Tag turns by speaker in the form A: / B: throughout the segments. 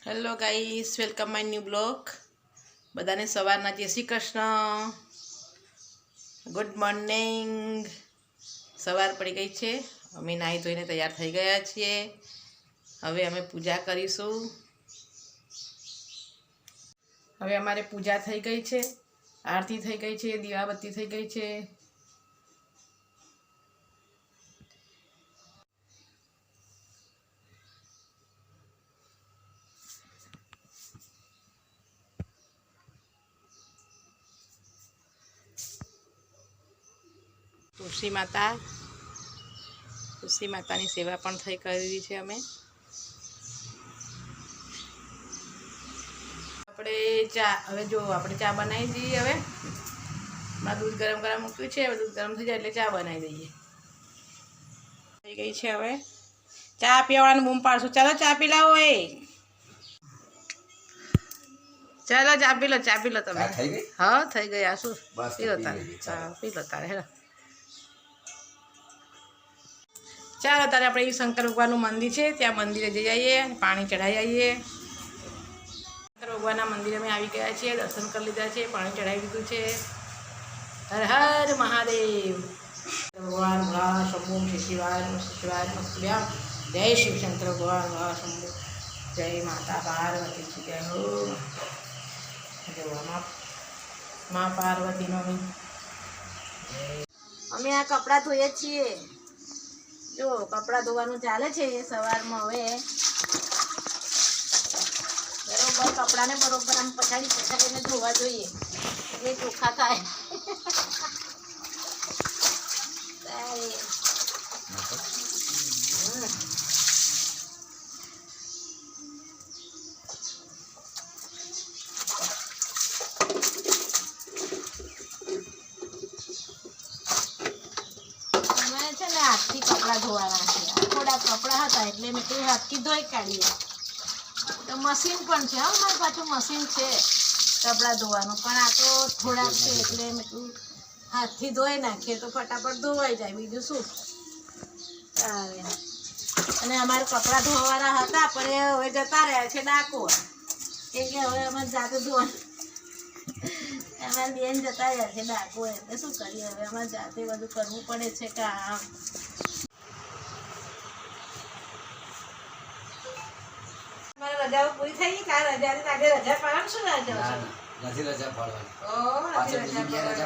A: Hello guys, welcome my new blog. બધાને સવારના જય શ્રી કૃષ્ણ, ગુડ મોર્નિંગ. સવાર પડી ગઈ છે, અમે નાહી ધોઈને તૈયાર થઈ ગયા છીએ. હવે અમે પૂજા કરીશું. હવે અમારે પૂજા થઈ ગઈ છે, આરતી થઈ ગઈ છે, દીવાબત્તી થઈ ગઈ છે. તુલસી માતાની સેવા પણ થઈ કરી છે અમે. આપણે ચા હવે જો આપણે ચા બનાવી દઈએ. હવે દૂધ ગરમ મૂક્યું છે. હવે દૂધ ગરમ થઈ જાય એટલે ચા બનાવી દઈએ. થઈ ગઈ છે. હવે ચા પીવાનું બૂમ પાડશું. ચાલો ચા પી લાવો. ચાલો ચા પી લો તમે. હા થઈ ગઈ. આ શું પી લો તારે. હા પી લો તારે. હેલો ચાલો તારે આપણે શંકર ભગવાનનું મંદિર છે, ત્યાં મંદિરે જઈ આવીએ, પાણી ચઢાવી આવીએ. શંકર ભગવાનના મંદિરે અમે આવી ગયા છીએ, દર્શન કરી લીધા છે, પાણી ચઢાવી દીધું છે. હર હર મહાદેવ. ભગવાન ભા શંભુ શિવાય શિવાય. જય શિવ શંકર ભગવાન ભા શંભુ. જય માતા પાર્વતી જય હો. મા પાર્વતીનો અમે આ કપડાં ધોઈએ છીએ. જો કપડાં ધોવાનું ચાલે છે સવારમાં. હવે બરોબર કપડાને બરોબર આમ પછાડીને ધોવા જોઈએ એટલે ચોખ્ખા થાય. હાથથી કપડાં ધોવાના છે. થોડા કપડાં હતા એટલે મેં કોઈ હાથથી ધોઈ કાઢીએ. તો મશીન પણ છે. હા મારી પાછું મશીન છે કપડાં ધોવાનું, પણ આ તો થોડાક છે એટલે મેં કહ્યું હાથથી ધોઈ નાખીએ તો ફટાફટ ધોવાઈ જાય. બીજું શું ચાલે. અને અમારે કપડાં ધોવાના હતા પણ એ હવે જતા રહ્યા છે ડાકોર, એટલે હવે અમે જાતે ધોવાનું. અમારી બેન જતા રહ્યા છે ડાકોર, એટલે શું કરીએ હવે અમારે જાતે બધું કરવું પડે છે કામ. રજાઓ પૂરી થઈ ગઈ. કાલ રજા આજે રજા પાડવાનું. શું રજા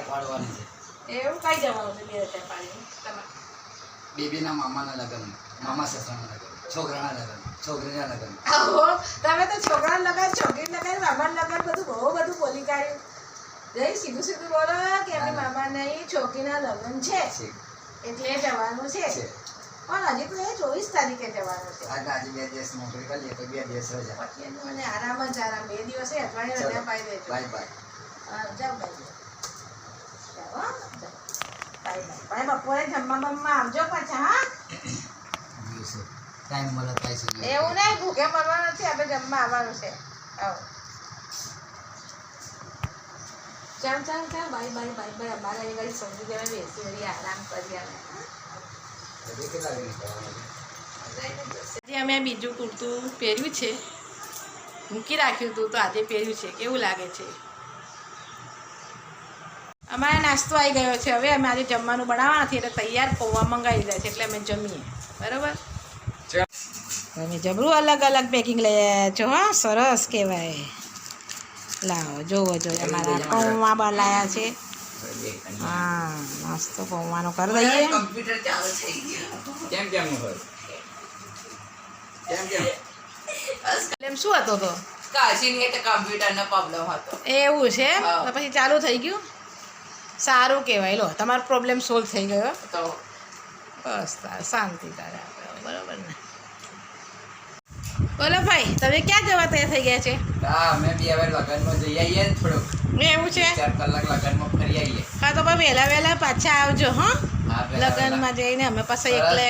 A: પાડવાની? એવું કઈ જવાનું છે? બે રજા પાડી
B: બેબીના મામાના લગ્ન, મામા સસરાના લગ્ન, છોકરાના લગ્ન, છોકરીના લગ્ન.
A: તમે તો છોકરાના લગ્ન, છોકરીના લગ્ન, મામાના લગ્ન બધું બહુ બધું બોલી કાઢ્યું. જઈ સીધું બોલો કે એમની મામા નહીં છોકરીના લગ્ન છે એટલે જવાનું છે. પણ હજી તો 24 તારીખે જવાનું છે.
B: આજે 2 દિવસ નોકરી કરીએ તો 2 દિવસ રજા.
A: પછી મને આરામ જ આરામ. 2 દિવસે અઠવાડિયે રજા પાઈ દેજો.
B: Bye bye.
A: જાઓ બાય. બાય. બપોરે જમવા આવજો પાછા. હા
B: ટાઈમ મળે થાય છે
A: એવું નહીં, ભૂખે મરવાનું નથી. આપણે જમવા આવવાનું છે. આવો ચાલ બાય. અમારે એ વાળી સમજી દેવા બેસી વળી આરામ કરી આવે. આજે અમે બીજું કુર્તું પહેર્યું છે, મૂકી રાખ્યું હતું તો આજે પહેર્યું છે. કેવું લાગે છે? અમારે નાસ્તો આવી ગયો છે. હવે અમે આજે જમવાનું બનાવવા નથી એટલે તૈયાર પૌવા મંગાવી દીધા છે એટલે અમે જમીએ. બરાબર. તમે જબરું અલગ પેકિંગ લઈ આવ્યા છો. હા સરસ કહેવાય. લાવો જોવો અમારા પૌવા બનાવ્યા છે. હા નાસ્તો પૌવાનો કરી દઈએ.
B: કમ્પ્યુટર ચાલુ થઈ ગયું. કેમ હોય?
A: એમ શું હતો તો?
B: કાશીની એટલે કમ્પ્યુટરનો પ્રોબ્લેમ હતો.
A: એવું છે તો પછી ચાલુ થઈ ગયું. સારું કહેવાય. લો તમારો પ્રોબ્લેમ સોલ્વ થઈ ગયો
B: તો
A: બસ તારે શાંતિ. તારે બરાબર ને? બોલો ભાઈ, તમે ક્યાં જવા તૈયાર થઈ ગયા છે?
B: હા અમે બી હવે લગનમાં જઈ આવીએ ને થોડુંક.
A: એવું છે?
B: 4 કલાક લગનમાં ફરી આવીએ.
A: હા તો ભાઈ વહેલા પાછા આવજો. હા
B: હા,
A: લગનમાં જઈને અમે પાછા એકલા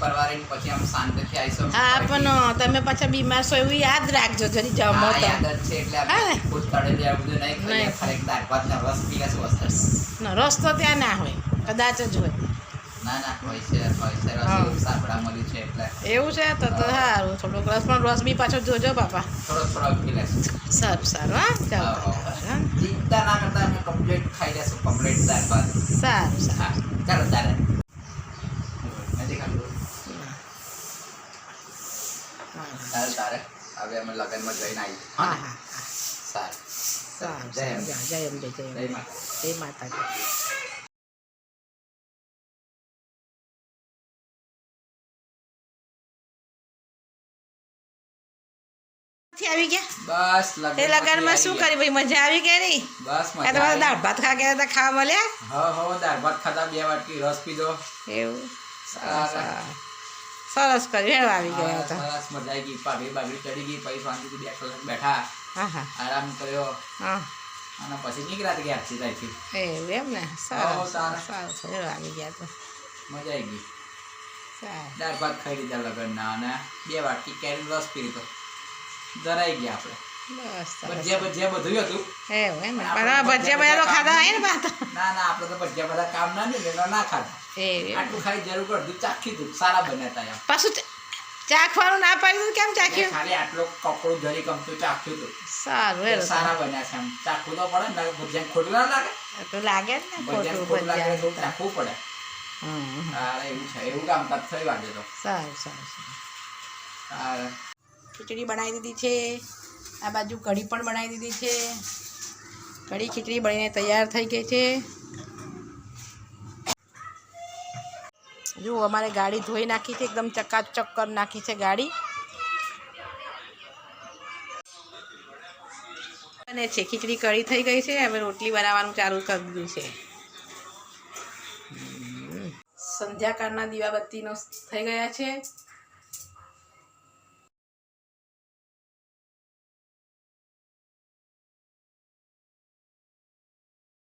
B: પરવારીને પછી આમ શાંતિથી આવીશું.
A: હા પણ તમે પાછા બીમાર છો એવું યાદ રાખજો. જરી જમો તો
B: યાદ જ છે એટલે આપણે ખુદ તળેલી આ બધું નહીં ખાઈએ.
A: નહીં.
B: ખરેખર દાળ ભાતનો રસ પીએ શું વસ્તુ.
A: રસ તો ત્યાં ના હોય, કદાચ જ હોય.
B: ના હોય છે
A: હા.
B: સાંભળા મળ્યું છે એટલે
A: એવું છે તો સારું થોડોક રસ પણ રસ બી પાછો જોજો બાપા.
B: થોડો પી લેશું.
A: સારું હા ચાલો
B: ચિંતા ના કરતા અમે કમ્પ્લીટ ખાઈ લેશું કમ્પ્લીટ દાળ ભાત.
A: સારું
B: હા ચાલો તારે નથી ખાધું તારે હવે અમે લગનમાં જઈને આવી
A: હા હા
B: સારું
A: સારું
B: જય અંબે.
A: જય અંબે જય અંબે
B: જય માતા.
A: જય માતાજી. આવી ગયા
B: બસ
A: તે લગનમાં શું કર્યું ભાઈ મજા આવી કે નહીં?
B: બસ
A: આ તમારા દાળ ભાત ખા ગયા હતા ખાવા મળ્યા
B: હો દાળ ભાત ખાધા 2 વાટકી રસ પીધો
A: એવું
B: સારા.
A: સરસ કર્યું હેડો આવી ગયા હતા.
B: સરસ મજા આવી ગઈ પાઘડી ચડી ગઈ પછી શાંતિથી 2 કલાક બેઠા
A: હા હા
B: આરામ કર્યો
A: હા
B: અને પછી નીકળ્યા ઘેરથી ત્યાંથી
A: એવું એમ ને
B: હો,
A: સરસ
B: સારા.
A: સારું હેડો આવી ગયા તો
B: મજા આવી ગઈ
A: સારું
B: દાળ ભાત ખાઈ લીધા લગનના અને 2 વાટકી કેરીનો રસ પી લીધો ધરાઈ ગયા આપણે
A: બસ સરસ
B: ભજીયા બધું હતું
A: એવું એમ ને પણ ભજીયા બધા તો ખાધા હે ને બાત
B: ના આપણે તો ભજીયા બધા કામ ના નહીં એટલે ના ખાધા
A: એવું
B: આટલું ખાઈ જરૂર પડતું ચાખી દઉં સારા બન્યા હતા એમ
A: પાછું ચાખવાનું ના પાડ્યું કેમ ચાખ્યું?
B: ખાલી આટલો કપડું જરી ગમતું ચાખ્યું હતું
A: સારું હેડો
B: સારા બન્યા છે એમ ચાખવું તો પડે ને ભજીયા ખોટું ના લાગે
A: તો લાગે જ ને
B: ભજીયા
A: ખોટું
B: ખોટું લાગે તો
A: ભજીયા
B: ચાખવું પડે હા એવું છે એવું કામકાજ થયું આજે તો
A: સારું સારું
B: હા
A: ખીચડી બનાવી દીધી છે આ બાજુ કઢી પણ બનાવી દીધી છે કઢી ખીચડી બનીને તૈયાર થઈ ગઈ છે. જુઓ અમારે ગાડી ધોઈ નાખી છે એકદમ ચકાચક કરી નાખી છે ગાડી અને છે ખીચડી કઢી થઈ ગઈ છે હવે રોટલી બનાવવાનું ચાલુ કરી દીધું છે. સંધ્યાકાળના દીવાબત્તીનો થઈ ગયા છે